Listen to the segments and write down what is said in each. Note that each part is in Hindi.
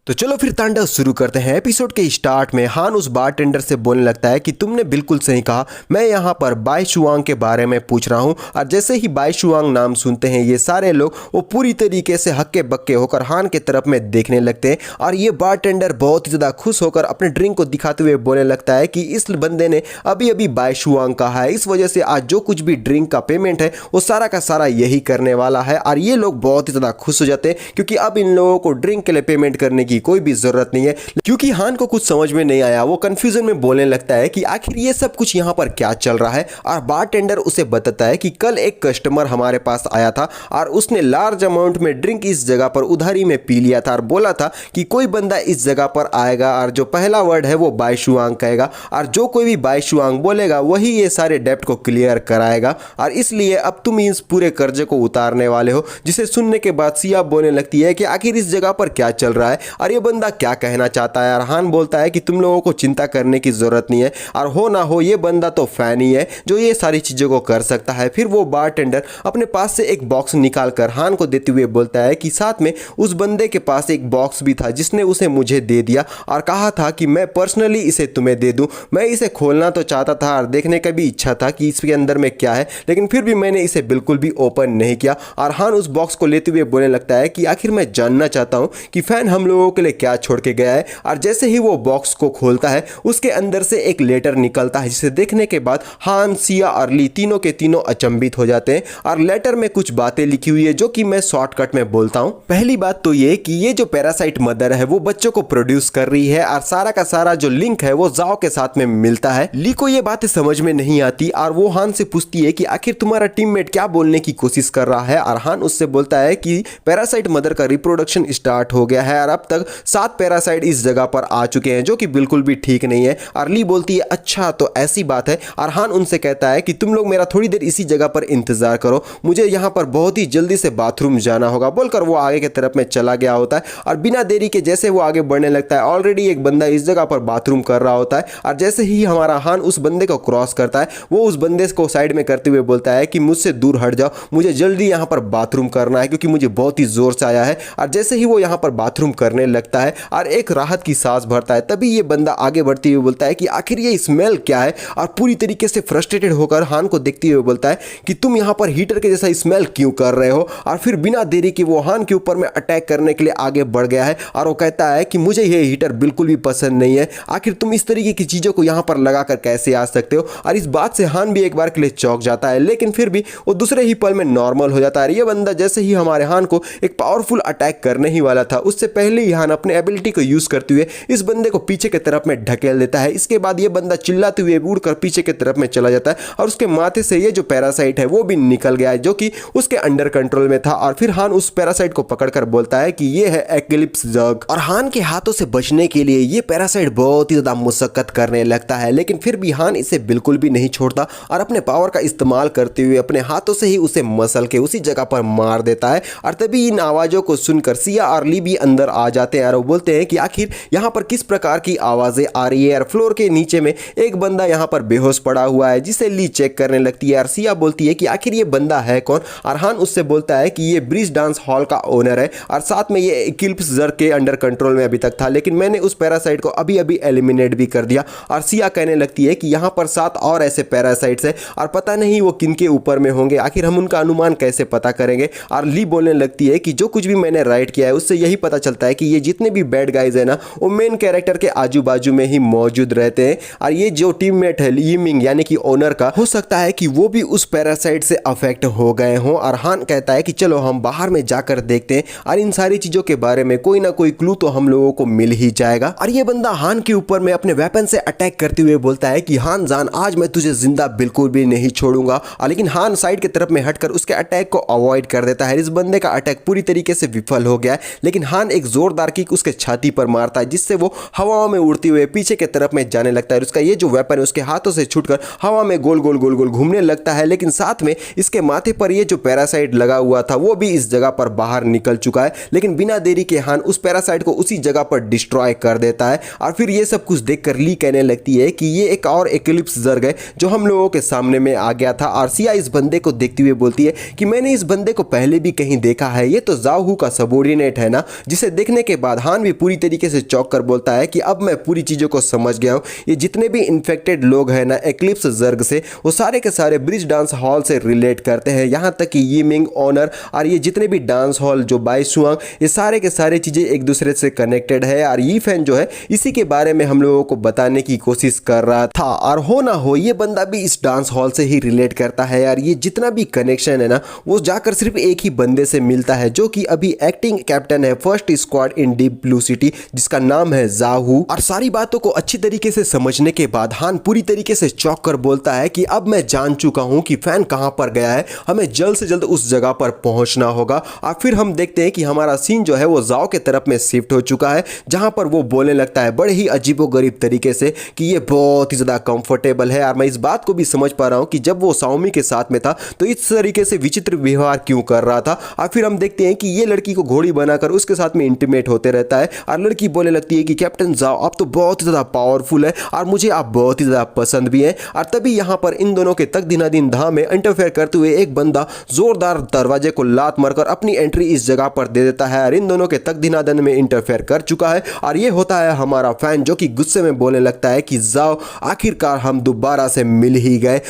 तो चलो फिर तांडव शुरू करते हैं। एपिसोड के स्टार्ट में हान उस बारटेंडर से बोलने लगता है कि तुमने बिल्कुल सही कहा, मैं यहाँ पर बाई शुआंग के बारे में पूछ रहा हूँ। और जैसे ही बाई शुआंग नाम सुनते हैं ये सारे लोग वो पूरी तरीके से हक्के बक्के होकर हान के तरफ में देखने लगते हैं। और ये बारटेंडर बहुत ही ज़्यादा खुश होकर अपने ड्रिंक को दिखाते हुए बोलने लगता है कि इस बंदे ने अभी अभी बाई शुआंग कहा है, इस वजह से आज जो कुछ भी ड्रिंक का पेमेंट है वो सारा का सारा यही करने वाला है। और ये लोग बहुत ही ज़्यादा खुश हो जाते हैं क्योंकि अब इन लोगों को ड्रिंक के लिए पेमेंट करने की कोई भी जरूरत नहीं है। क्योंकि हान को कुछ समझ में नहीं आया, वो कंफ्यूजन में बोलने लगता है कि आखिर ये सब कुछ यहाँ पर क्या चल रहा है। और बारटेंडर उसे बताता है कि कल एक कस्टमर हमारे पास आया था और उसने लार्ज अमाउंट में ड्रिंक इस जगह पर उधारी में पी लिया था और बोला था कि कोई बंदा इस जगह पर आएगा और जो पहला वर्ड है वो बाई शुआंग कहेगा और जो कोई भी बाई शुआंग बोलेगा वही ये सारे डेप्ट को क्लियर कराएगा और इसलिए अब तुम इस पूरे कर्जे को उतारने वाले हो। जिसे सुनने के बाद सिया बोलने लगती है कि आखिर इस जगह पर क्या चल रहा है और ये बंदा क्या कहना चाहता है। और हान बोलता है कि तुम लोगों को चिंता करने की जरूरत नहीं है और हो ना हो ये बंदा तो फैन ही है जो ये सारी चीजों को कर सकता है। फिर वो बारटेंडर अपने पास से एक बॉक्स निकाल कर हान को देते हुए बोलता है कि साथ में उस बंदे के पास एक बॉक्स भी था जिसने उसे मुझे दे दिया और कहा था कि मैं पर्सनली इसे तुम्हें दे दूं। मैं इसे खोलना तो चाहता था और देखने का भी इच्छा था कि इसके अंदर में क्या है, लेकिन फिर भी मैंने इसे बिल्कुल भी ओपन नहीं किया। और हान उस बॉक्स को लेते हुए बोलने लगता है कि आखिर मैं जानना चाहता हूं कि फैन हम लोगों के लिए क्या छोड़ के गया है। और जैसे ही वो बॉक्स को खोलता है उसके अंदर से एक लेटर निकलता है जिसे देखने के बाद हान, सिया और ली तीनों के तीनों अचंभित हो जाते हैं। और लेटर में कुछ बातें लिखी हुई है जो कि मैं शॉर्टकट में बोलता हूं। पहली बात तो ये कि ये जो पैरासाइट मदर है वो बच्चों को प्रोड्यूस कर रही है और सारा का सारा जो लिंक है वो जाओ के साथ में मिलता है। ली को ये बातें समझ में नहीं आती और वो हान से पूछती है कि आखिर तुम्हारा टीममेट क्या बोलने की कोशिश कर रहा है। और हान उससे बोलता है कि पैरासाइट मदर का रिप्रोडक्शन स्टार्ट हो गया है और अब तक 7 पैरासाइट इस जगह पर आ चुके हैं जो कि बिल्कुल भी ठीक नहीं है। अर्ली बोलती है अच्छा तो ऐसी बात है। और हान उनसे कहता है कि तुम लोग मेरा थोड़ी देर इसी जगह पर इंतजार करो, मुझे यहाँ पर बहुत ही जल्दी से बाथरूम जाना होगा। बोलकर वो आगे की तरफ में चला गया होता है और बिना देरी के जैसे वो आगे बढ़ने लगता है ऑलरेडी एक बंदा इस जगह पर बाथरूम कर रहा होता है। और जैसे ही हमारा हान उस बंदे को क्रॉस करता है वो उस बंदे को साइड में करते हुए बोलता है कि मुझसे दूर हट जाओ, मुझे जल्दी यहाँ पर बाथरूम करना है क्योंकि मुझे बहुत ही जोर से आया है। और जैसे ही वो यहाँ पर बाथरूम करने लगता है और एक राहत की सांस भरता है तभी ये बंदा आगे बढ़ते हुए बोलता है कि आखिर ये स्मेल क्या है। और पूरी तरीके से फ्रस्ट्रेटेड होकर हान को देखते हुए बोलता है कि तुम यहाँ पर हीटर के जैसा स्मेल क्यों कर रहे हो। और फिर बिना देरी के वो हान के ऊपर में अटैक करने के लिए आगे बढ़ गया है और वो कहता है कि मुझे ये हीटर बिल्कुल भी पसंद नहीं है, आखिर तुम इस तरीके की चीज़ों को यहाँ पर लगाकर कैसे आ सकते हो। और इस बात से हान भी एक बार के लिए चौंक जाता है लेकिन फिर भी वो दूसरे ही पल में नॉर्मल हो जाता है। ये बंदा जैसे ही हमारे हान को एक पावरफुल अटैक करने ही वाला था उससे पहले ही हान अपने एबिलिटी को यूज करते हुए इस बंदे को पीछे की तरफ में ढकेल देता है। इसके बाद ये बंदा चिल्लाते हुए उड़कर पीछे की तरफ में चला जाता है और उसके माथे से ये जो पैरासाइट है वो भी निकल गया है जो कि उसके अंडर कंट्रोल में था। और फिर हान उस पैरासाइट को पकड़कर बोलता है कि ये है एक्लिप्स जग। और हान के हाथों से बचने के लिए ये पैरासाइट बहुत ही ज्यादा मुशक्कत करने लगता है लेकिन फिर भी हान इसे बिल्कुल भी नहीं छोड़ता और अपने पावर का इस्तेमाल करते हुए अपने हाथों से ही उसे मसल के उसी जगह पर मार देता है। और तभी इन आवाजों को सुनकर सिया और ली भी अंदर आ जाते हैं और वो बोलते हैं कि आखिर यहाँ पर किस प्रकार की आवाजें आ रही है। और फ्लोर के नीचे में एक बंदा यहाँ पर बेहोश पड़ा हुआ है जिसे ली चेक करने लगती है। और सिया बोलती है कि आखिर ये बंदा है कौन। और हान उससे बोलता है कि ये ब्रिज डांस हॉल का ओनर है और साथ में ये एक्लिप्स जग के अंडर कंट्रोल में अभी तक था लेकिन मैंने उस पैरासाइट को अभी अभी एलिमिनेट भी कर दिया। और सिया कहने लगती है कि यहाँ पर 7 और ऐसे पैरासाइट्स हैं और पता नहीं वो किनके ऊपर में होंगे, आखिर हम उनका अनुमान कैसे पता करेंगे। और ली बोलने लगती है कि जो कुछ भी मैंने राइट किया है उससे यही पता चलता है कि ये जितने भी बैड गाइज है ना वो मेन कैरेक्टर के आजू बाजू में ही मौजूद रहते हैं। और ये जो टीममेट है यीमिंग यानी कि ओनर का, हो सकता है कि वो भी उस पैरासाइट से अफेक्ट हो गए हों। और हान कहता है कि चलो हम बाहर में जाकर देखते हैं और इन सारी चीजों के बारे में कोई ना कोई क्लू तो हम लोगों को मिल ही जाएगा। और ये बंदा हान के ऊपर में अपने वेपन से अटैक करते हुए बोलता है कि हान जान आज मैं तुझे जिंदा बिल्कुल भी नहीं छोड़ूंगा। लेकिन हान साइड की तरफ में हटकर उसके अटैक को अवॉइड कर देता है। इस बंदे का अटैक पूरी तरीके से विफल हो गया है लेकिन हान एक जोरदार किक उसके छाती पर मारता है जिससे वो हवाओं में उड़ते हुए पीछे की तरफ में जाने लगता है। उसका ये जो वेपन है उसके हाथों से छूटकर हवा में गोल गोल गोल गोल घूमने लगता है लेकिन साथ में इसके माथे पर ये जो पैरासाइट लगा हुआ था वो भी इस जगह पर बाहर निकल चुका है। लेकिन बिना देरी के हान उस पैरासाइट को उसी जगह पर डिस्ट्रॉय कर देता है। और फिर ये सब कुछ देखकर ली कहने लगती है कि ये एक और एक्लिप्स जग है जो हम लोगों के सामने में आ गया था। और सिया इस बंदे को देखते हुए बोलती है कि मैंने इस बंदे को पहले भी कहीं देखा है, ये तो जाओहू का सबॉर्डिनेट है ना। जिसे देखने के बाद हान भी पूरी तरीके से चौंक कर बोलता है कि अब मैं पूरी चीज़ों को समझ गया हूँ। ये जितने भी इन्फेक्टेड लोग हैं ना एक्लिप्स जर्ग से, वो सारे के सारे ब्रिज डांस हॉल से रिलेट करते हैं। यहाँ तक कि यीमिंग, ऑनर और ये जितने भी डांस हॉल जो बाईशुआंग, ये सारे के सारे चीज़ें एक दूसरे से कनेक्टेड है। और ये फैन जो है इसी के बारे में हम लोगों को बताने की कोशिश कर रहा था। और हो ना हो ये बंदा भी इस डांस हॉल से ही रिलेट करता है यार। ये जितना भी कनेक्शन है ना वो जाकर सिर्फ एक ही बंदे से मिलता है जो कि अभी एक्टिंग कैप्टन है फर्स्ट स्क्वाड इन डीप ब्लू सिटी, जिसका नाम है जाहू। और सारी बातों को अच्छी तरीके से समझने के बाद हान पूरी तरीके से चौंक कर बोलता है कि अब मैं जान चुका हूं कि फैन कहां पर गया है, हमें जल्द से जल्द उस जगह पर पहुंचना होगा। और फिर हम देखते हैं कि हमारा सीन जो है वो जाओ के तरफ में शिफ्ट हो चुका है, जहां पर वो बोलने लगता है बड़े ही अजीबोगरीब तरीके से कि ये बहुत ही ज्यादा कंफर्टेबल है। और मैं इस बात को भी समझ पा रहा हूं कि जब वो साओमी के साथ में था तो इस तरीके से विचित्र व्यवहार क्यों कर रहा था। और फिर हम देखते हैं कि ये लड़की को घोड़ी बनाकर उसके साथ में इंटीमेट होते रहता है और लड़की बोलने लगती है कि कैप्टन जाओ आप तो बहुत ही ज्यादा पावरफुल है और मुझे आप बहुत ही ज्यादा पसंद भी हैं। और तभी यहाँ पर इन दोनों के तक दिनादिन धाम में इंटरफेयर करते हुए एक बंदा जोरदार दरवाजे को लात मारकर अपनी एंट्री इस जगह पर दे देता है और इन दोनों के तक दिनादन में इंटरफेयर कर चुका है। और ये होता है हमारा फैन जो कि गुस्से में बोलने लगता है कि जाओ आखिरकार हम दोबारा से मिल ही गए।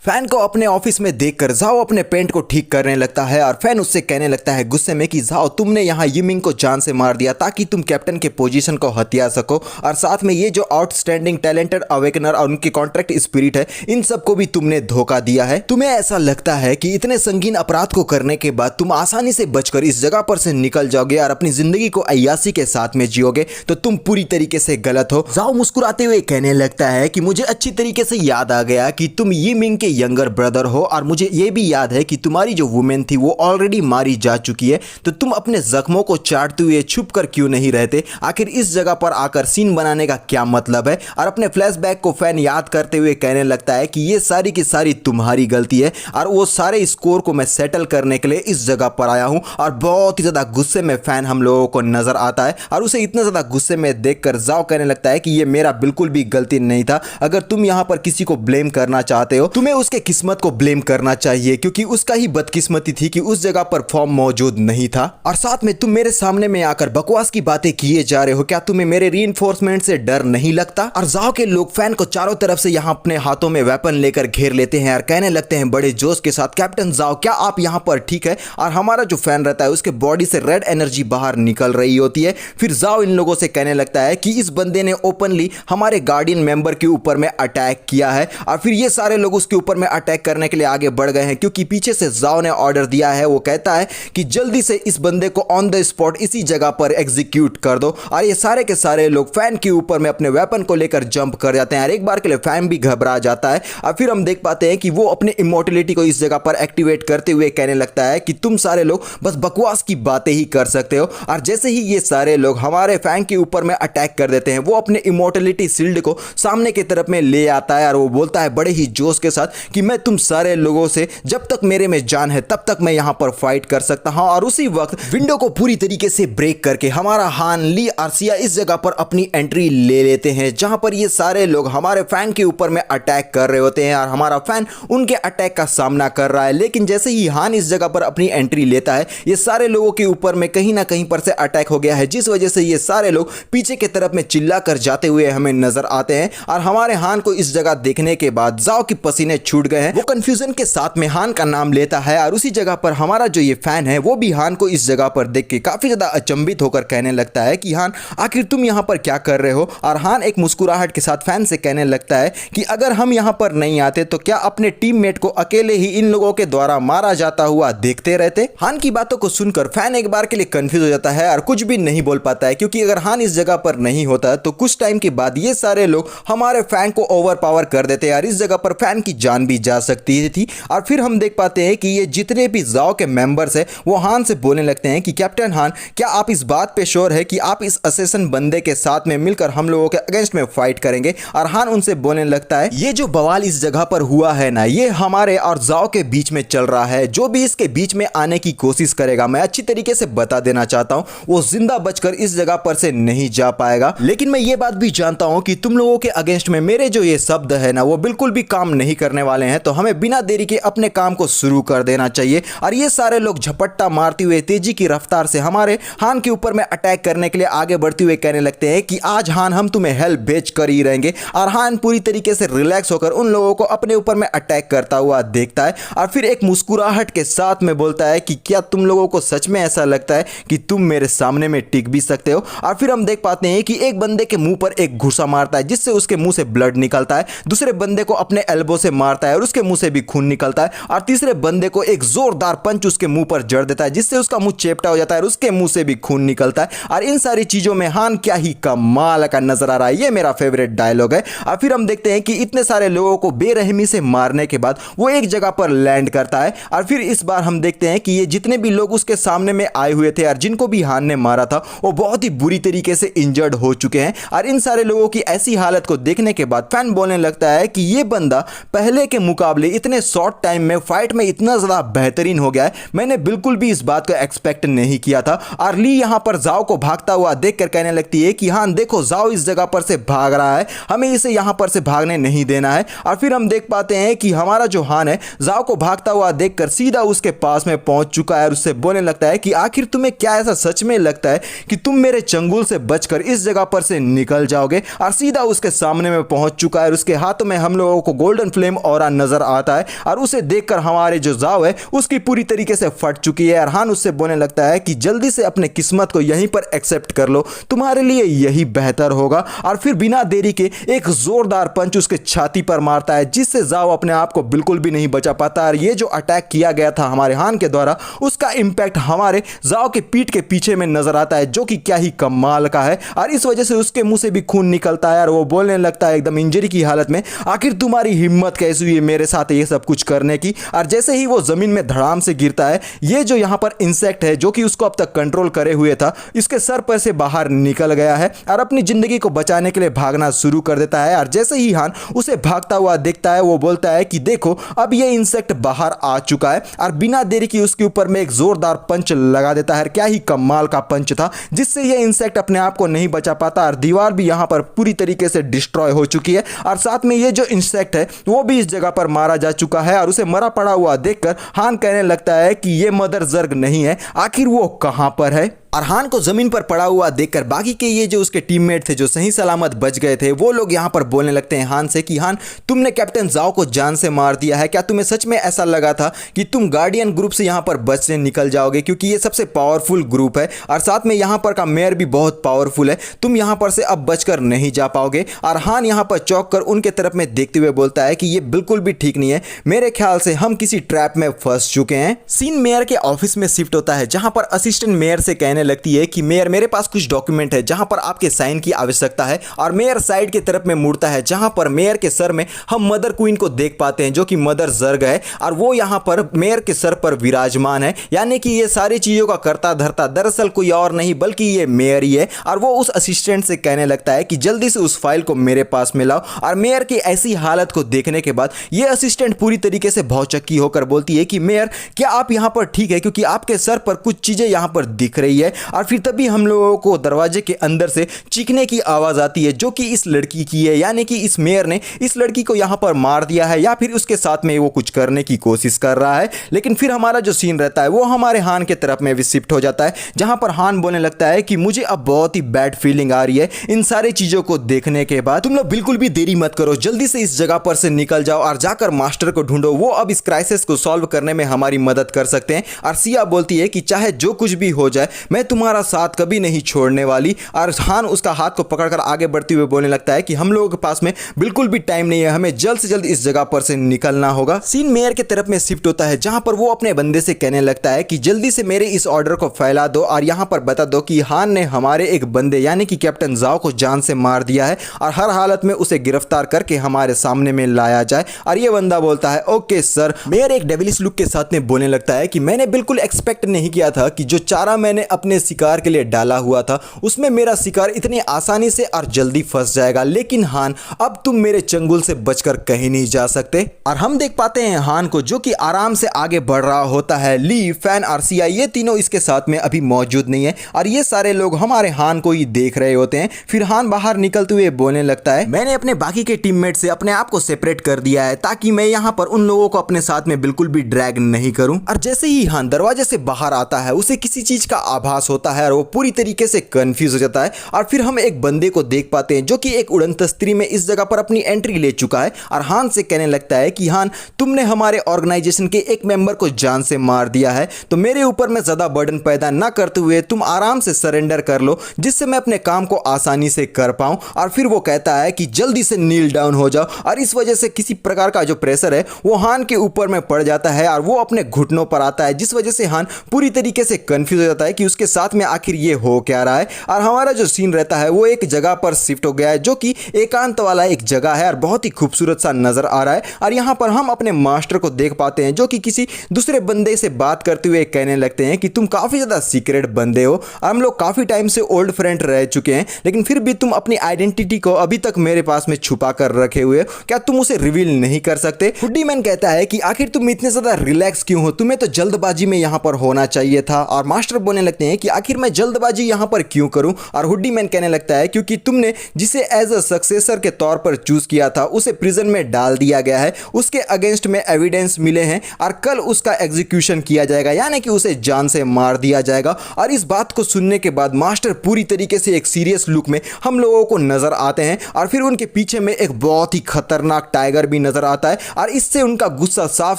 फैन को अपने ऑफिस में देखकर जाओ अपने पेंट को ठीक करने लगता है और फैन उससे कहने लगता है गुस्से में कि जाओ तुमने यहाँ यिमिंग को जान से मार दिया ताकि तुम कैप्टन के पोजीशन को हथिया सको, और साथ में ये जो आउटस्टैंडिंग टैलेंटेड अवेकनर और उनकी कॉन्ट्रैक्ट स्पिरिट है इन सबको भी तुमने धोखा दिया है। तुम्हें ऐसा लगता है कि इतने संगीन अपराध को करने के बाद तुम आसानी से बचकर इस जगह पर से निकल जाओगे और अपनी जिंदगी को अय्यासी के साथ में जियोगे, तो तुम पूरी तरीके से गलत हो। जाओ मुस्कुराते हुए कहने लगता है कि मुझे अच्छी तरीके से याद आ गया कि तुम यिमिंग के यंगर ब्रदर हो और मुझे यह भी याद है कि तुम्हारी जो वुमेन थी वो ऑलरेडी मारी जा चुकी है, तो तुम अपने जख्मों को चाटते हुए छुप कर क्यों नहीं रहते? आखिर इस जगह पर आकर सीन बनाने का क्या मतलब है? और अपने फ्लैशबैक को फैन याद करते हुए कहने लगता है कि ये सारी की सारी तुम्हारी गलती है और वो सारे स्कोर को मैं सेटल करने के लिए इस जगह पर आया हूं। और बहुत ही ज्यादा गुस्से में फैन हम लोगों को नजर आता है और उसे इतना ज्यादा गुस्से में देखकर जाओ कहने लगता है कि ये मेरा बिल्कुल भी गलती नहीं था। अगर तुम यहां पर किसी को ब्लेम करना चाहते हो तुम्हें उसके किस्मत को ब्लेम करना चाहिए, क्योंकि उसका ही बदकिस्मती थी कि उस जगह पर फॉर्म मौजूद नहीं था। और साथ में तुम मेरे सामने में आकर बकवास की बातें किए जा रहे हो, क्या तुम्हें मेरे रीइंफोर्समेंट से डर नहीं लगता? और जाओ के लोग फैन को चारों तरफ से यहां अपने हाथों में वेपन लेकर घेर लेते हैं और कहने लगते हैं बड़े जोश के साथ, कैप्टन जाओ क्या आप यहां पर ठीक है? और हमारा जो फैन रहता है उसके बॉडी से रेड एनर्जी बाहर निकल रही होती है। फिर जाओ इन लोगों से कहने लगता है कि इस बंदे ने ओपनली हमारे गार्डियन मेंबर के ऊपर में अटैक किया है। और फिर ये सारे लोग उसके ऊपर में अटैक करने के लिए आगे बढ़ गए हैं, क्योंकि पीछे से जाओ ने ऑर्डर दिया है। वो कहता है कि जल्दी से इस बंदे को ऑन द स्पॉट इसी जगह पर एग्जीक्यूट कर दो। और ये सारे के सारे लोग फैन के ऊपर में अपने वेपन को लेकर जंप कर जाते हैं और एक बार के लिए फैन भी घबरा जाता है। और फिर हम देख पाते हैं कि वो अपने इमोर्टलिटी को इस जगह पर एक्टिवेट करते हुए कहने लगता है कि तुम सारे लोग बस बकवास की बातें ही कर सकते हो। और जैसे ही ये सारे लोग हमारे फैन के ऊपर में अटैक कर देते हैं वो अपने इमोर्टलिटी शील्ड को सामने की तरफ में ले आता है और वो बोलता है बड़े ही जोश के साथ कि मैं तुम सारे लोगों से जब तक मेरे में जान है तब तक मैं यहां पर फाइट कर सकता हूं। और उसी वक्त विंडो को पूरी तरीके से ब्रेक करके हमारा हान, ली और सिया इस जगह पर अपनी एंट्री ले लेते हैं, जहां पर ये सारे लोग हमारे फैन के ऊपर में अटैक कर रहे होते हैं और हमारा फैन उनके अटैक का सामना कर रहा है। लेकिन जैसे ही हान इस जगह पर अपनी एंट्री लेता है ये सारे लोगों के ऊपर में कहीं ना कहीं पर से अटैक हो गया है, जिस वजह से ये सारे लोग पीछे की तरफ में चिल्ला कर जाते हुए हमें नजर आते हैं। और हमारे हान को इस जगह देखने के बाद जाओ की पसीने छूट गए हैं। वो कंफ्यूजन के साथ में हान का नाम लेता है और उसी जगह पर हमारा जो ये फैन है वो भी हान को इस जगह पर देख के काफी ज्यादा अचंभित होकर कहने लगता है कि हान आखिर तुम यहां पर क्या कर रहे हो? और हान एक मुस्कुराहट के साथ फैन से कहने लगता है कि अगर हम यहां पर नहीं आते तो क्या अपने टीममेट को अकेले ही इन लोगों के द्वारा मारा जाता हुआ देखते रहते? हान की बातों को सुनकर फैन एक बार के लिए कंफ्यूज हो जाता है और कुछ भी नहीं बोल पाता है, क्योंकि अगर हान इस जगह पर नहीं होता तो कुछ टाइम के बाद ये सारे लोग हमारे फैन को ओवरपावर कर देते और इस जगह पर फैन की जान भी जा सकती थी। और फिर हम देख पाते हैं कि ये जितने भी जाओ के मेंबर्स हैं वो हान से बोलने लगते हैं कि कैप्टन हान क्या आप इस बात पे श्योर है कि आप इस असेसन बंदे के साथ में मिलकर हम लोगों के अगेंस्ट में फाइट करेंगे? और हान उनसे बोलने लगता है ये जो बवाल इस जगह पर हुआ है ना ये हमारे और जाओ के बीच में चल रहा है, जो भी इसके बीच में आने की कोशिश करेगा मैं अच्छी तरीके से बता देना चाहता हूं वो जिंदा बचकर इस जगह पर से नहीं जा पाएगा। लेकिन मैं ये बात भी जानता हूं कि तुम लोगों के अगेंस्ट में मेरे जो ये शब्द है ना वो बिल्कुल भी काम नहीं करने वाले हैं तो हमें बिना देरी के अपने काम को शुरू कर देना चाहिए। और ये सारे लोग झपट्टा मारते हुए तेजी की रफ्तार से हमारे हान के ऊपर में अटैक करने के लिए आगे बढ़ते हुए कहने लगते हैं कि आज हान हम तुम्हें हेल्प भेज कर ही रहेंगे। और हान पूरी तरीके से रिलैक्स होकर उन लोगों को अपने ऊपर में अटैक करता हुआ देखता है और फिर एक मुस्कुराहट के साथ में बोलता है कि क्या तुम लोगों को सच में ऐसा लगता है कि तुम मेरे सामने में टिक भी सकते हो। और फिर हम देख पाते हैं कि एक बंदे के मुंह पर एक घुसा मारता है जिससे उसके मुंह से ब्लड निकलता है, दूसरे बंदे को अपने एल्बो से मारता है और उसके मुंह से भी खून निकलता है, और तीसरे बंदे को एक जोरदार पंच उसके मुंह पर जड़ देता है जिससे उसका मुंह चेपटा हो जाता है और उसके मुंह से भी खून निकलता है। और इन सारी चीजों में हान क्या ही कमाल का नजर आ रहा है, ये मेरा फेवरेट डायलॉग है। और फिर हम देखते हैं कि इतने सारे लोगों को बेरहमी से मारने के बाद वो एक जगह पर लैंड करता है और फिर इस बार हम देखते हैं कि ये जितने भी लोग उसके सामने में आए हुए थे और जिनको भी हान ने मारा था वो बहुत ही बुरी तरीके से इंजर्ड हो चुके हैं। और इन सारे लोगों की ऐसी हालत को देखने के बाद फैन बोलने लगता है कि ये बंदा पहले के मुकाबले इतने शॉर्ट टाइम में फाइट में इतना ज्यादा बेहतरीन हो गया है, मैंने बिल्कुल भी इस बात को एक्सपेक्ट नहीं किया था। और ली यहां पर जाओ को भागता हुआ देखकर कहने लगती है कि हां देखो जाओ इस जगह पर से भाग रहा है, हमें इसे यहां पर से भागने नहीं देना है। और फिर हम देख पाते हैं कि हमारा जो हान है जाओ को भागता हुआ देखकर सीधा उसके पास में पहुंच चुका है और उससे बोलने लगता है कि आखिर तुम्हें क्या ऐसा सच में लगता है कि तुम मेरे चंगुल से बचकर इस जगह पर से निकल जाओगे। और सीधा उसके सामने में पहुंच चुका है और उसके हाथों में हम लोगों को गोल्डन फ्लेम ऑरा नजर आता है और उसे देखकर हमारे जो जाओ है उसकी पूरी तरीके से फट चुकी है। और हान उससे बोलने लगता है कि जल्दी से अपने किस्मत को यहीं पर एक्सेप्ट कर लो, तुम्हारे लिए यही बेहतर होगा। और फिर बिना देरी के एक जोरदार पंच उसके छाती पर मारता है जिससे जाओ अपने आप को बिल्कुल भी नहीं बचा पाता। और ये जो अटैक किया गया था हमारे हान के द्वारा उसका इंपैक्ट हमारे जाओ के पीठ के पीछे में नजर आता है जो कि क्या ही कमाल का है। और इस वजह से उसके मुंह से भी खून निकलता है और वो बोलने लगता है एकदम इंजरी की हालत में, आखिर तुम्हारी हिम्मत कैसी हुई मेरे साथ ये सब कुछ करने की। और जैसे ही वो जमीन में धड़ाम से गिरता है ये जो यहां पर इंसेक्ट है जो कि उसको अब तक कंट्रोल करे हुए था इसके सर पर से बाहर निकल गया है और अपनी जिंदगी को बचाने के लिए भागना शुरू कर देता है। और जैसे ही हान उसे भागता हुआ देखता है वो बोलता है कि देखो अब ये इंसेक्ट बाहर आ चुका है और बिना देरी की उसके ऊपर में एक जोरदार पंच लगा देता है। क्या ही कमाल का पंच था जिससे ये इंसेक्ट अपने आप को नहीं बचा पाता और दीवार भी यहां पर पूरी तरीके से डिस्ट्रॉय हो चुकी है। और साथ में ये जो इंसेक्ट है वो भी इस जगह पर मारा जा चुका है और उसे मरा पड़ा हुआ देखकर हान कहने लगता है कि ये मदर जर्ग नहीं है, आखिर वो कहां पर है। और हान को जमीन पर पड़ा हुआ देखकर बाकी के ये जो उसके टीममेट थे जो सही सलामत बच गए थे वो लोग यहां पर बोलने लगते हैं हान से कि हान तुमने कैप्टन जाओ को जान से मार दिया है, क्या तुम्हें सच में ऐसा लगा था कि तुम गार्डियन ग्रुप से यहां पर बचने निकल जाओगे, क्योंकि ये सबसे पावरफुल ग्रुप है और साथ में यहां पर का मेयर भी बहुत पावरफुल है, तुम यहां पर से अब बचकर नहीं जा पाओगे। और हान यहां पर चौंक कर उनके तरफ में देखते हुए बोलता है कि ये बिल्कुल भी ठीक नहीं है, मेरे ख्याल से हम किसी ट्रैप में फंस चुके हैं। सीन मेयर के ऑफिस में शिफ्ट होता है जहां पर असिस्टेंट मेयर से कहने लगती है कि मेयर मेरे पास कुछ डॉक्यूमेंट है जहां पर आपके साइन की आवश्यकता है। और मेयर साइड की तरफ में मुड़ता है जहां पर मेयर के सर में हम मदर क्वीन को देख पाते हैं जो कि मदर जर्ग है और वो यहां पर मेयर के सर पर विराजमान है, यानी कि ये सारी चीजों का करता धरता दरअसल कोई और नहीं बल्कि ये मेयर ही है। और वो उस असिस्टेंट से कहने लगता है कि जल्दी से उस फाइल को मेरे पास में लाओ। और मेयर की ऐसी हालत को देखने के बाद ये असिस्टेंट पूरी तरीके से भौचक्की होकर बोलती है कि मेयर क्या आप यहां पर ठीक है, क्योंकि आपके सर पर कुछ चीजें यहां पर दिख रही है। और फिर तभी हम लोगों को दरवाजे के अंदर से चीखने की आवाज आती है जो कि इस लड़की की है, यानी कि इस मेयर ने इस लड़की को यहां पर मार दिया है या फिर उसके साथ में वो कुछ करने की कोशिश कर रहा है। लेकिन फिर हमारा जो सीन रहता है वो हमारे हान के तरफ में भी शिफ्ट हो जाता है जहां पर हान बोलने लगता है कि मुझे अब बहुत ही बैड फीलिंग आ रही है इन सारी चीजों को देखने के बाद, तुम लोग बिल्कुल भी देरी मत करो, जल्दी से इस जगह पर से निकल जाओ और जाकर मास्टर को ढूंढो, वो अब इस क्राइसिस को सॉल्व करने में हमारी मदद कर सकते हैं। और सिया बोलती है कि चाहे जो कुछ भी हो जाए मैं तुम्हारा साथ कभी नहीं छोड़ने वाली। और हान उसका हाथ को पकड़कर आगे बढ़ते हुए बोलने लगता है कि हम लोगों के पास में बिल्कुल भी टाइम नहीं है, हमें जल्द से जल्द इस जगह पर से निकलना होगा। सीन मेयर के तरफ में शिफ्ट होता है जहां पर वो अपने बंदे से कहने लगता है कि जल्दी से मेरे इस ऑर्डर को फैला दो और यहां पर बता दो कि हान ने हमारे एक बंदे यानी कि कैप्टन जाओ को जान से मार दिया है और हर हालत में उसे गिरफ्तार करके हमारे सामने में लाया जाए। और ये बंदा बोलता है ओके सर। मेयर एक डेविलिश लुक के साथ में बोलने लगता है कि मैंने बिल्कुल एक्सपेक्ट नहीं किया था कि जो चारा मैंने अपने अपने शिकार के लिए डाला हुआ था उसमें मेरा शिकार इतनी आसानी से और जल्दी फंस जाएगा, लेकिन हान अब तुम मेरे चंगुल से बचकर कहीं नहीं जा सकते। और हम देख पाते हैं हान को जो कि आराम से आगे बढ़ रहा होता है। ली, फैन और सिया ये तीनों इसके साथ में अभी मौजूद नहीं है और ये सारे लोग हमारे हान को ही देख रहे होते हैं। फिर हान बाहर निकलते हुए बोलने लगता है, मैंने अपने बाकी के टीममेट से अपने आप को सेपरेट कर दिया है ताकि मैं यहाँ पर उन लोगों को अपने साथ में बिल्कुल भी ड्रैग नहीं करूं। और जैसे ही हान दरवाजे से बाहर आता है उसे किसी चीज का आभास होता है और वो पूरी तरीके से कंफ्यूज हो जाता है। और फिर हम एक बंदे को देख पाते हैं जो कि एक उड़न तस्त्री में इस जगह पर अपनी एंट्री ले चुका है और हान से कहने लगता है कि हान, तुमने हमारे ऑर्गेनाइजेशन के एक मेंबर को जान से मार दिया है, तो मेरे ऊपर में ज्यादा बर्डन पैदा ना करते हुए तुम आराम से सरेंडर कर लो जिससे मैं अपने काम को आसानी से कर पाऊं। और फिर वो कहता है कि जल्दी से नील डाउन हो जाओ और इस वजह से किसी प्रकार का जो प्रेशर है वो हान के ऊपर में पड़ जाता है और वो अपने घुटनों पर आता है, जिस वजह से हान पूरी तरीके से कंफ्यूज हो जाता है कि उसके साथ में आखिर ये हो क्या रहा है। और हमारा जो सीन रहता है वो एक जगह पर शिफ्ट हो गया है जो कि एकांत वाला एक जगह है और बहुत ही खूबसूरत सा नजर आ रहा है। और यहाँ पर हम अपने मास्टर को देख पाते हैं जो कि किसी दूसरे बंदे से बात करते हुए कहने लगते हैं कि तुम काफी ज्यादा सीक्रेट बंदे हो और हम लोग काफी टाइम से ओल्ड फ्रेंड रह चुके हैं, लेकिन फिर भी तुम अपनी आइडेंटिटी को अभी तक मेरे पास में छुपा कर रखे हुए हो, क्या तुम उसे रिवील नहीं कर सकते? हुडी मैन कहता है कि आखिर तुम इतने ज्यादा रिलैक्स क्यों हो, तुम्हें तो जल्दबाजी में यहाँ पर होना चाहिए था। और मास्टर बोलने लगते हैं कि आखिर मैं जल्दबाजी यहाँ पर क्यों करूं? और हुडी मैन कहने लगता है क्योंकि तुमने जिसे एज अ सक्सेसर के तौर पर चूज किया था उसे प्रिजन में डाल दिया गया है, उसके अगेंस्ट में एविडेंस मिले हैं और कल उसका एग्जीक्यूशन किया जाएगा, यानी कि उसे जान से मार दिया जाएगा। और इस बात को सुनने के बाद मास्टर पूरी तरीके से एक सीरियस लुक में हम लोगों को नजर आते हैं और फिर उनके पीछे में एक बहुत ही खतरनाक टाइगर भी नजर आता है और इससे उनका गुस्सा साफ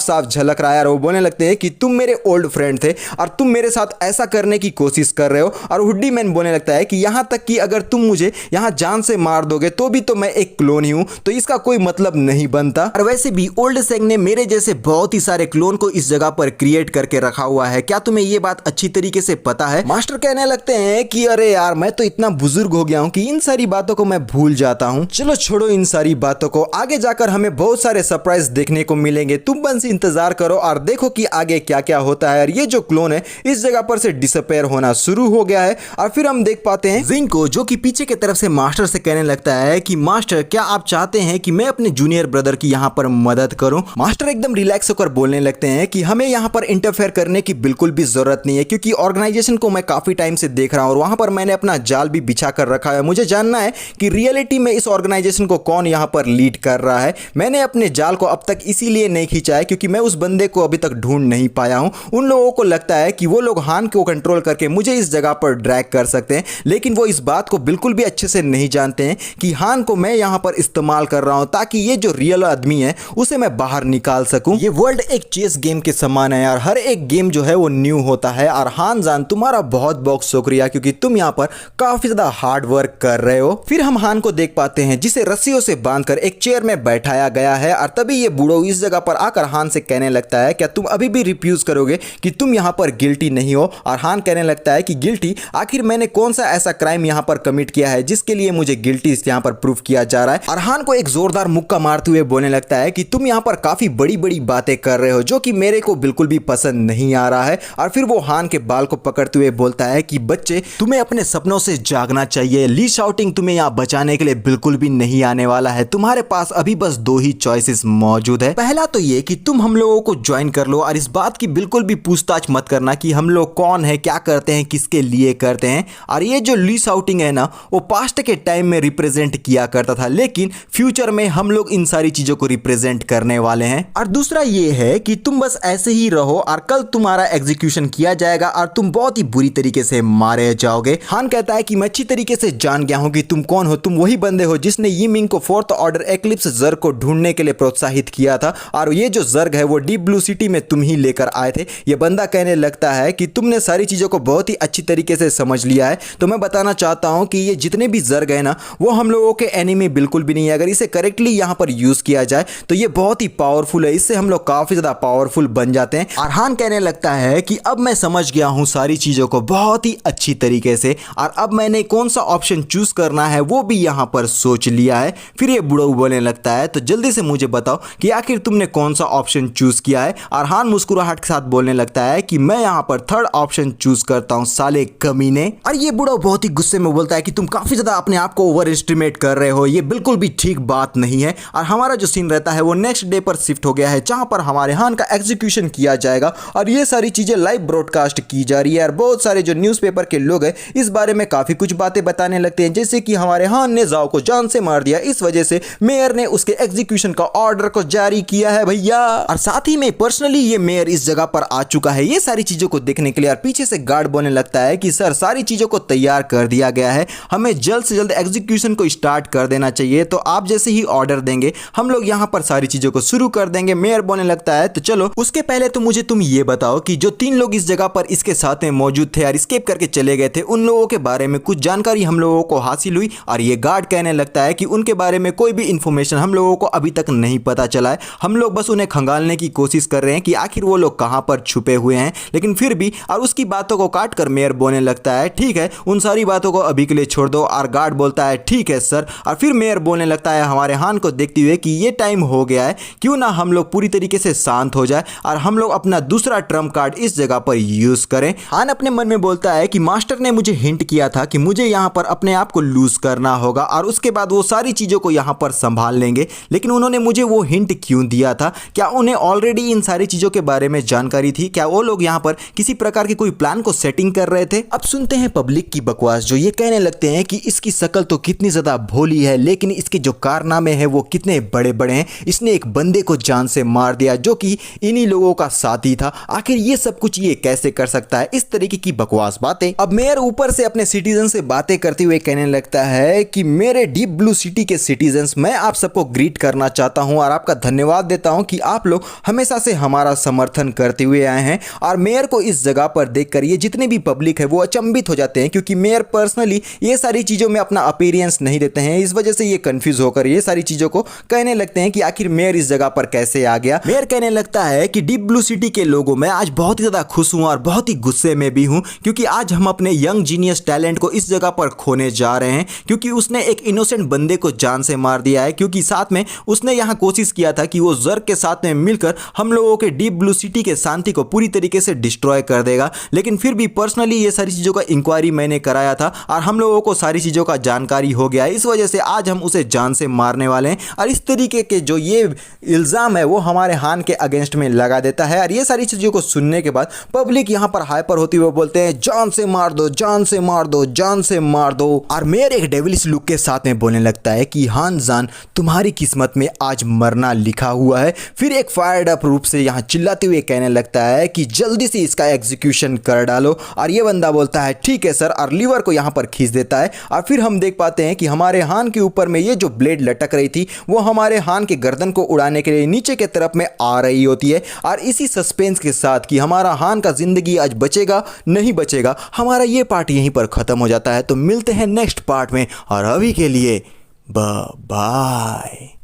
साफ झलक रहा है। और वो बोलने लगते हैं कि तुम मेरे ओल्ड फ्रेंड थे और तुम मेरे साथ ऐसा करने की कोशिश कर रहे हो। और हुडी मैन बोलने लगता है कि यहां तक कि अगर तुम मुझे यहां जान से मार दोगे तो भी तो मैं एक क्लोन ही हूं, तो इसका कोई मतलब नहीं बनता। और वैसे भी ओल्ड सेंग ने मेरे जैसे बहुत ही सारे क्लोन को इस जगह पर क्रिएट करके रखा हुआ है, क्या तुम्हें ये बात अच्छी तरीके से पता है? मास्टर कहने लगते हैं कि अरे यार, मैं तो इतना बुजुर्ग हो गया हूं कि इन सारी बातों को मैं भूल जाता हूं। चलो छोड़ो इन सारी बातों को, आगे जाकर हमें बहुत सारे सरप्राइज देखने को मिलेंगे, तुम बस इंतजार करो और देखो कि आगे क्या क्या होता है। और ये जो क्लोन है इस जगह पर से डिसअपेयर होना शुरू हो गया है। और फिर हम देख पाते हैं जिंग को जो कि पीछे की तरफ से मास्टर से कहने लगता है कि मास्टर, क्या आप चाहते हैं कि मैं अपने जूनियर ब्रदर की यहाँ पर मदद करूं? मास्टर एकदम रिलैक्स होकर बोलने लगते हैं कि हमें यहाँ पर इंटरफेयर करने की बिल्कुल भी जरूरत नहीं है, क्योंकि ऑर्गेनाइजेशन को मैं काफी टाइम से देख रहा हूँ और वहां पर मैंने अपना जाल भी बिछा कर रखा है। मुझे जानना है कि रियलिटी में इस ऑर्गेनाइजेशन को कौन यहाँ पर लीड कर रहा है। मैंने अपने जाल को अब तक इसीलिए नहीं खींचा है क्योंकि मैं उस बंदे को अभी तक ढूंढ नहीं पाया हूँ। उन लोगों को लगता है कि वो लोग हान को कंट्रोल करके मुझे इस जगह पर ड्रैग कर सकते हैं, लेकिन वो इस बात को बिल्कुल भी अच्छे से नहीं जानते हैं कि हान को मैं यहाँ पर इस्तेमाल कर रहा हूँ ताकि ये जो रियल आदमी है उसे मैं बाहर निकाल सकूं। ये वर्ल्ड एक चेस गेम के समान है यार, हर एक गेम जो है वो न्यू होता है। और हान जान, तुम्हारा बहुत बहुत शुक्रिया क्योंकि तुम यहाँ पर काफी ज्यादा हार्ड वर्क कर रहे हो। फिर हम हान को देख पाते हैं जिसे रस्सियों से बांधकर एक चेयर में बैठाया गया है और तभी ये बूढ़ो इस जगह पर आकर हान से कहने लगता है, क्या तुम अभी भी रिफ्यूज करोगे कि तुम यहाँ पर गिल्टी नहीं हो? और हान कहने लगता है कि गिल्टी? आखिर मैंने कौन सा ऐसा क्राइम यहाँ पर कमिट किया है जिसके लिए मुझे गिल्टी यहाँ पर प्रूफ किया जा रहा है? और हान को एक जोरदार मुक्का मारते हुए बोलने लगता है कि तुम यहाँ पर काफी बड़ी बड़ी बातें कर रहे हो जो कि मेरे को बिल्कुल भी पसंद नहीं आ रहा है। और फिर वो हान के बाल को पकड़ते हुए बोलता है कि बच्चे, तुम्हें अपने सपनों से जागना चाहिए। ली शाउटिंग तुम्हें यहाँ बचाने के लिए बिल्कुल भी नहीं आने वाला है। तुम्हारे पास अभी बस दो ही चॉइसेस मौजूद है। पहला तो ये कि तुम हम लोगों को ज्वाइन कर लो और इस बात की बिल्कुल भी पूछताछ मत करना कि हम लोग कौन है, क्या करते हैं, किसके लिए करते हैं। और ये जो ली शाउटिंग है ना, वो पास्ट के टाइम में रिप्रेजेंट किया करता था, लेकिन फ्यूचर में हम लोग इन सारी चीजों को रिप्रेजेंट करने वाले हैं। और दूसरा ये है कि तुम बस ऐसे ही रहो और कल तुम्हारा एग्जीक्यूशन किया जाएगा और तुम बहुत ही बुरी तरीके से मारे जाओगे। हान कहता है कि मैं अच्छी तरीके से जान गया हूं कि तुम कौन हो। तुम वही बंदे हो जिसने यिमिंग को फोर्थ ऑर्डर एक्लिप्स जर्ग को ढूंढने के लिए प्रोत्साहित किया था और ये जो जर्ग है वो डीप ब्लू सिटी में तुम ही लेकर आए थे। ये बंदा कहने लगता है कि तुमने सारी चीजों को बहुत ही अच्छी तरीके से समझ लिया है। तो मैं बताना चाहता हूं कि ये जितने भी जर्ग है ना, वो हम लोगों के एनिमी बिल्कुल भी नहीं है। अगर इसे करेक्टली यहां पर यूज किया जाए तो ये बहुत ही पावरफुल है, इससे हम लोग काफी ज्यादा पावरफुल बन जाते हैं। और हान कहने लगता है कि अब मैं समझ गया हूं सारी चीजों को बहुत ही अच्छी तरीके से और अब मैंने कौन सा ऑप्शन चूज करना है वो भी यहां पर सोच लिया है। फिर ये बुढ़ऊ बोलने लगता है, तो जल्दी से मुझे बताओ कि आखिर तुमने कौन सा ऑप्शन चूज किया है। और हान मुस्कुराहट के साथ बोलने लगता है कि मैं यहां पर थर्ड ऑप्शन चूज कर करता हूँ साले कमीने। और ये बूढ़ा बहुत ही गुस्से में बोलता है कि तुम काफी ज्यादा अपने आप को ओवर एस्टिमेट कर रहे हो, ये बिल्कुल भी ठीक बात नहीं है। और हमारा जो सीन रहता है वो नेक्स्ट डे पर शिफ्ट हो गया है, जहां पर हमारे हान का एग्जीक्यूशन किया जाएगा और ये सारी चीजें लाइव ब्रॉडकास्ट की जा रही है। और बहुत सारे जो न्यूज़पेपर के लोग हैं इस बारे में काफी कुछ बातें बताने लगते हैं, जैसे कि हमारे हान ने जाओ को जान से मार दिया, इस वजह से मेयर ने उसके एग्जीक्यूशन का ऑर्डर को जारी किया है भैया। और साथ ही में पर्सनली ये मेयर इस जगह पर आ चुका है ये सारी चीजों को देखने के लिए। और पीछे से गार्ड बोलने लगता है कि सर सारी चीजों को तैयार कर दिया गया है, हमें जल्द से जल्द एग्जीक्यूशन को स्टार्ट कर देना चाहिए, तो आप जैसे ही ऑर्डर देंगे हम लोग यहां पर सारी चीजों को शुरू कर देंगे। मेयर बोलने लगता है तो चलो उसके पहले तो मुझे तुम ये बताओ कि जो 3 लोग इस जगह पर इसके साथ में मौजूद थे और स्केप करके चले गए थे, उन लोगों के बारे में कुछ जानकारी हम लोगों को हासिल हुई। और ये गार्ड कहने लगता है कि उनके बारे में कोई भी इंफॉर्मेशन हम लोगों को अभी तक नहीं पता चला है, हम लोग बस उन्हें खंगालने की कोशिश कर रहे हैं कि आखिर वो लोग कहां पर छुपे हुए हैं। लेकिन फिर भी और उसकी बातों को काट कर मेयर बोलने लगता है ठीक है उन सारी बातों को अभी के लिए छोड़ दो। और गार्ड बोलता है ठीक है सर। और फिर मेयर बोलने लगता है हमारे हान को देखते हुए कि ये टाइम हो गया है, क्यों ना हम लोग पूरी तरीके से शांत हो जाए और हम लोग अपना दूसरा ट्रम्प कार्ड इस जगह पर यूज करें। हान अपने मन में बोलता है कि मास्टर ने मुझे हिंट किया था कि मुझे यहां पर अपने आप को लूज करना होगा और उसके बाद वो सारी चीजों को यहां पर संभाल लेंगे, लेकिन उन्होंने मुझे वो हिंट क्यों दिया था? क्या उन्हें ऑलरेडी इन सारी चीजों के बारे में जानकारी थी? क्या वो लोग यहां पर किसी प्रकार के कोई प्लान को सेटिंग कर रहे थे? अब सुनते हैं पब्लिक की बकवास, जो ये कहने लगते हैं कि इसकी शक्ल तो कितनी ज्यादा भोली है, लेकिन इसके जो कारनामे हैं वो कितने बड़े बड़े हैं। इसने एक बंदे को जान से मार दिया जो कि इन्हीं लोगों का साथी था, आखिर ये सब कुछ ये कैसे कर सकता है? इस तरीके की बकवास बातें। अब मेयर ऊपर से अपने सिटीजन से बातें करते हुए कहने लगता है कि मेरे डीप ब्लू सिटी के सिटीजन्स, मैं आप सबको ग्रीट करना चाहता हूं और आपका धन्यवाद देता हूं कि आप लोग हमेशा से हमारा समर्थन करते हुए आए हैं। और मेयर को इस जगह पर देखकर ये जितने भी पब्लिक है वो अचंभित हो जाते हैं, क्योंकि मेयर पर्सनली ये सारी चीजों में अपना अपीयरेंस नहीं देते हैं। इस वजह से ये कंफ्यूज होकर ये सारी चीजों को कहने लगते हैं कि आखिर मेयर इस जगह पर कैसे आ गया। मेयर कहने लगता है कि डीप ब्लू सिटी के लोगों में आज बहुत ही ज्यादा खुश हूं और बहुत ही गुस्से में भी हूं, क्योंकि आज हम अपने यंग जीनियस टैलेंट को इस जगह पर खोने जा रहे हैं, क्योंकि उसने एक इनोसेंट बंदे को जान से मार दिया है, क्योंकि साथ में उसने यहां कोशिश किया था कि वो जर्क के साथ में मिलकर हम लोगों के डीप ब्लू सिटी के शांति को पूरी तरीके से डिस्ट्रॉय कर देगा। लेकिन फिर भी पर्सनली ये सारी चीजों का इंक्वायरी मैंने कराया था और हम लोगों को सारी चीजों का जानकारी हो गया है, इस वजह से आज हम उसे जान से मारने वाले हैं। और इस तरीके के जो ये इल्जाम है वो हमारे हान के अगेंस्ट में लगा देता है। और ये सारी चीजों को सुनने के बाद पब्लिक यहां पर हाइपर होती हुए बोलते हैं जान से मार दो, जान से मार दो, जान से मार दो। और मेयर एक डेविलिश लुक के साथ में बोलने लगता है कि हान जान, तुम्हारी किस्मत में आज मरना लिखा हुआ है। फिर एक फायर्ड अप रूप से यहां चिल्लाते हुए कहने लगता है कि जल्दी से इसका एग्जीक्यूशन कर डालो। और ये बंदा बोलता है ठीक है सर, और लीवर को यहां पर खींच देता है। और फिर हम देख पाते हैं कि हमारे हान के ऊपर में ये जो ब्लेड लटक रही थी वो हमारे हान के गर्दन को उड़ाने के लिए नीचे के तरफ में आ रही होती है। और इसी सस्पेंस के साथ कि हमारा हान का जिंदगी आज बचेगा नहीं बचेगा, हमारा ये पार्ट यहीं पर खत्म हो जाता है। तो मिलते हैं नेक्स्ट पार्ट में, और अभी के लिए बाय।